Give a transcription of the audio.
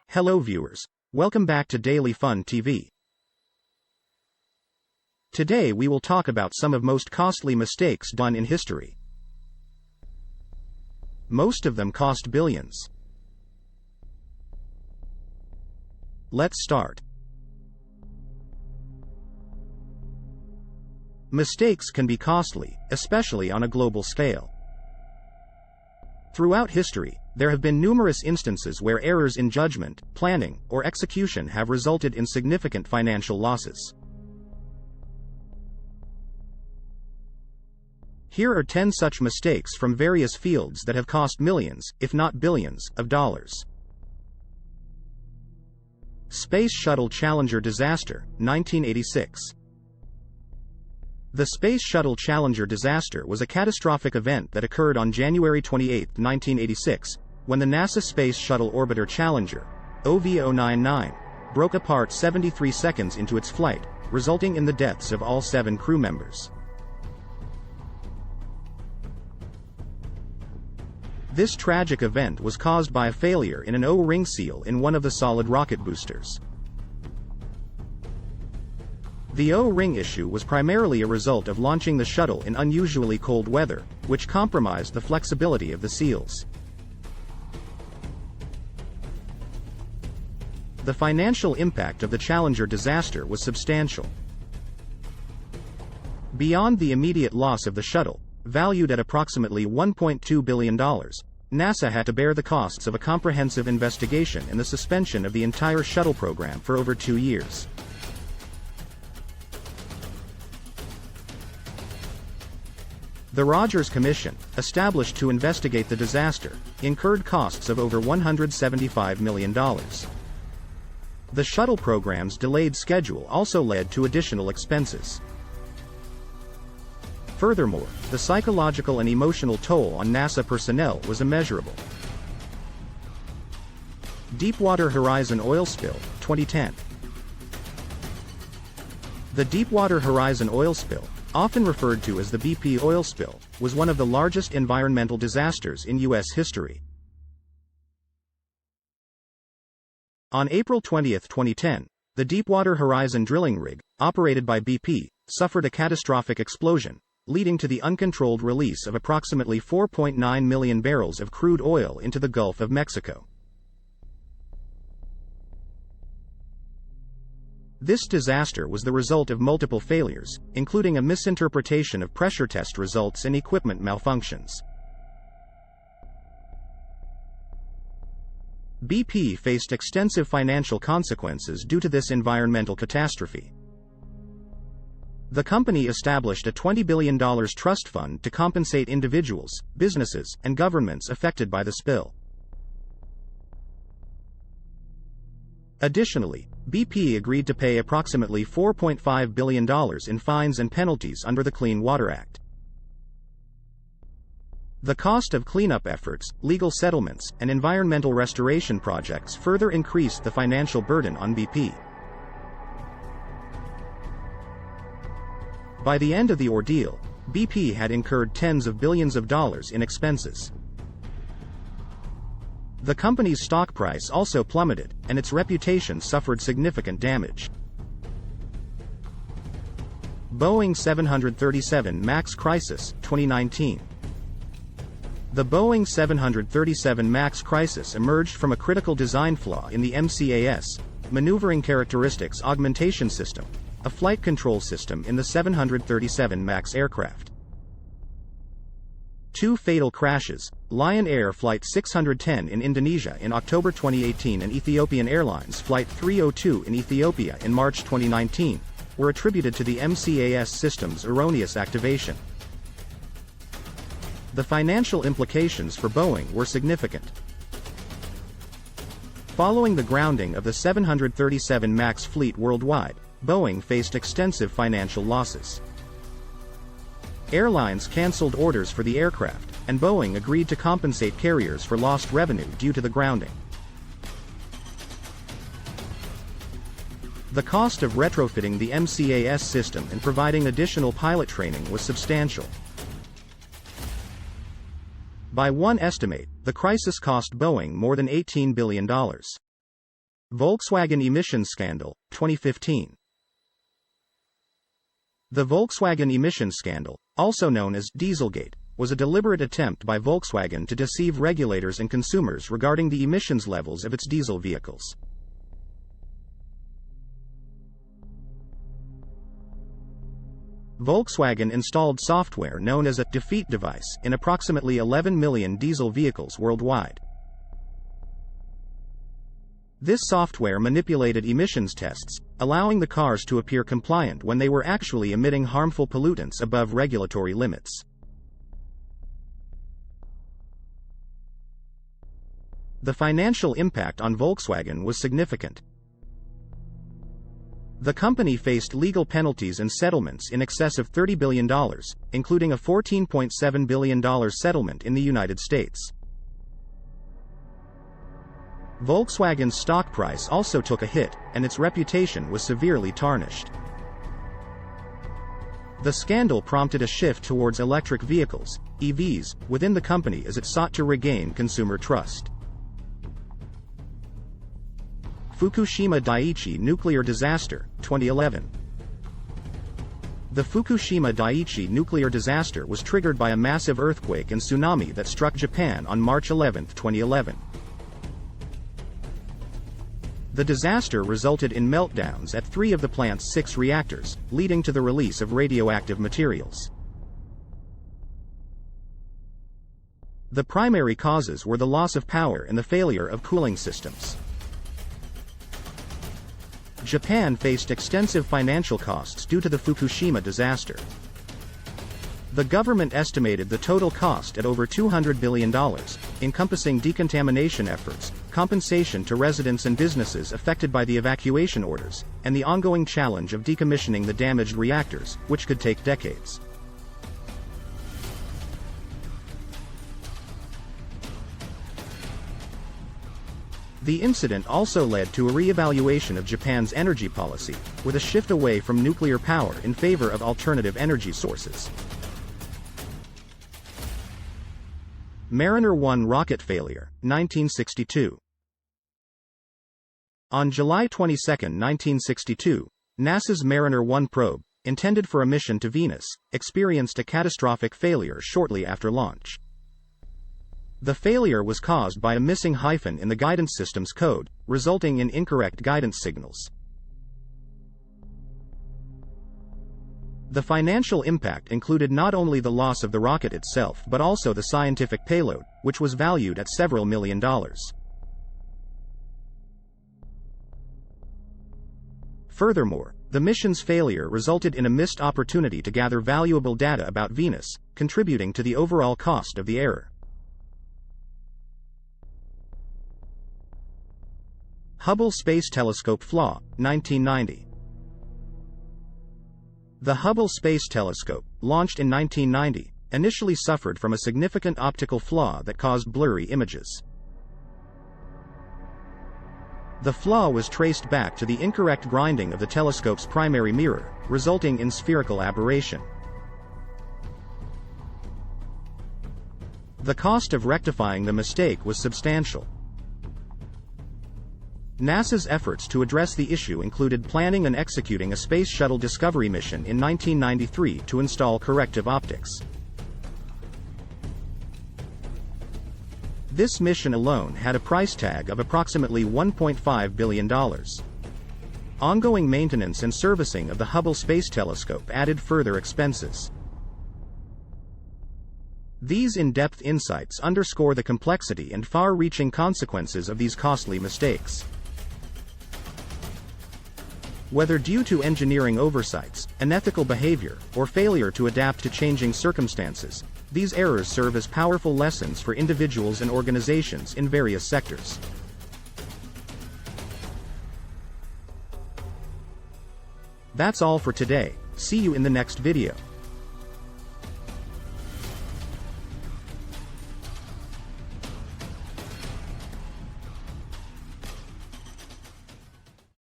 Hello viewers, welcome back to Daily Fun TV. Today we will talk about some of most costly mistakes done in history. Most of them cost billions. Let's start. Mistakes can be costly, especially on a global scale. Throughout history, there have been numerous instances where errors in judgment, planning, or execution have resulted in significant financial losses. Here are 10 such mistakes from various fields that have cost millions, if not billions, of dollars. Space Shuttle Challenger disaster, 1986. The Space Shuttle Challenger disaster was a catastrophic event that occurred on January 28, 1986, when the NASA Space Shuttle Orbiter Challenger, OV-099, broke apart 73 seconds into its flight, resulting in the deaths of all 7 crew members. This tragic event was caused by a failure in an O-ring seal in one of the solid rocket boosters. The O-ring issue was primarily a result of launching the shuttle in unusually cold weather, which compromised the flexibility of the seals. The financial impact of the Challenger disaster was substantial. Beyond the immediate loss of the shuttle, valued at approximately $1.2 billion, NASA had to bear the costs of a comprehensive investigation and the suspension of the entire shuttle program for over 2 years. The Rogers Commission, established to investigate the disaster, incurred costs of over $175 million. The shuttle program's delayed schedule also led to additional expenses. Furthermore, the psychological and emotional toll on NASA personnel was immeasurable. Deepwater Horizon oil spill, 2010. The Deepwater Horizon oil spill, often referred to as the BP oil spill, was one of the largest environmental disasters in U.S. history. On April 20, 2010, the Deepwater Horizon drilling rig, operated by BP, suffered a catastrophic explosion, leading to the uncontrolled release of approximately 4.9 million barrels of crude oil into the Gulf of Mexico. This disaster was the result of multiple failures, including a misinterpretation of pressure test results and equipment malfunctions. BP faced extensive financial consequences due to this environmental catastrophe. The company established a $20 billion trust fund to compensate individuals, businesses, and governments affected by the spill. Additionally, BP agreed to pay approximately $4.5 billion in fines and penalties under the Clean Water Act. The cost of cleanup efforts, legal settlements, and environmental restoration projects further increased the financial burden on BP. By the end of the ordeal, BP had incurred tens of billions of dollars in expenses. The company's stock price also plummeted, and its reputation suffered significant damage. Boeing 737 MAX crisis, 2019. The Boeing 737 MAX crisis emerged from a critical design flaw in the MCAS, Maneuvering Characteristics Augmentation System, a flight control system in the 737 MAX aircraft. 2 fatal crashes, Lion Air Flight 610 in Indonesia in October 2018 and Ethiopian Airlines Flight 302 in Ethiopia in March 2019, were attributed to the MCAS system's erroneous activation. The financial implications for Boeing were significant. Following the grounding of the 737 MAX fleet worldwide, Boeing faced extensive financial losses. Airlines canceled orders for the aircraft, and Boeing agreed to compensate carriers for lost revenue due to the grounding. The cost of retrofitting the MCAS system and providing additional pilot training was substantial. By one estimate, the crisis cost Boeing more than $18 billion. Volkswagen emissions scandal, 2015. The Volkswagen emissions scandal, also known as Dieselgate, was a deliberate attempt by Volkswagen to deceive regulators and consumers regarding the emissions levels of its diesel vehicles. Volkswagen installed software known as a defeat device in approximately 11 million diesel vehicles worldwide. This software manipulated emissions tests, allowing the cars to appear compliant when they were actually emitting harmful pollutants above regulatory limits. The financial impact on Volkswagen was significant. The company faced legal penalties and settlements in excess of $30 billion, including a $14.7 billion settlement in the United States. Volkswagen's stock price also took a hit, and its reputation was severely tarnished. The scandal prompted a shift towards electric vehicles, EVs, within the company as it sought to regain consumer trust. Fukushima Daiichi nuclear disaster, 2011. The Fukushima Daiichi nuclear disaster was triggered by a massive earthquake and tsunami that struck Japan on March 11, 2011. The disaster resulted in meltdowns at 3 of the plant's 6 reactors, leading to the release of radioactive materials. The primary causes were the loss of power and the failure of cooling systems. Japan faced extensive financial costs due to the Fukushima disaster. The government estimated the total cost at over $200 billion, encompassing decontamination efforts, compensation to residents and businesses affected by the evacuation orders, and the ongoing challenge of decommissioning the damaged reactors, which could take decades. The incident also led to a re-evaluation of Japan's energy policy, with a shift away from nuclear power in favor of alternative energy sources. Mariner 1 rocket failure, 1962. On July 22, 1962, NASA's Mariner 1 probe, intended for a mission to Venus, experienced a catastrophic failure shortly after launch. The failure was caused by a missing hyphen in the guidance system's code, resulting in incorrect guidance signals. The financial impact included not only the loss of the rocket itself but also the scientific payload, which was valued at several $1 million. Furthermore, the mission's failure resulted in a missed opportunity to gather valuable data about Venus, contributing to the overall cost of the error. Hubble Space Telescope flaw, 1990. The Hubble Space Telescope, launched in 1990, initially suffered from a significant optical flaw that caused blurry images. The flaw was traced back to the incorrect grinding of the telescope's primary mirror, resulting in spherical aberration. The cost of rectifying the mistake was substantial. NASA's efforts to address the issue included planning and executing a Space Shuttle Discovery mission in 1993 to install corrective optics. This mission alone had a price tag of approximately $1.5 billion. Ongoing maintenance and servicing of the Hubble Space Telescope added further expenses. These in-depth insights underscore the complexity and far-reaching consequences of these costly mistakes. Whether due to engineering oversights, unethical behavior, or failure to adapt to changing circumstances, these errors serve as powerful lessons for individuals and organizations in various sectors. That's all for today. See you in the next video.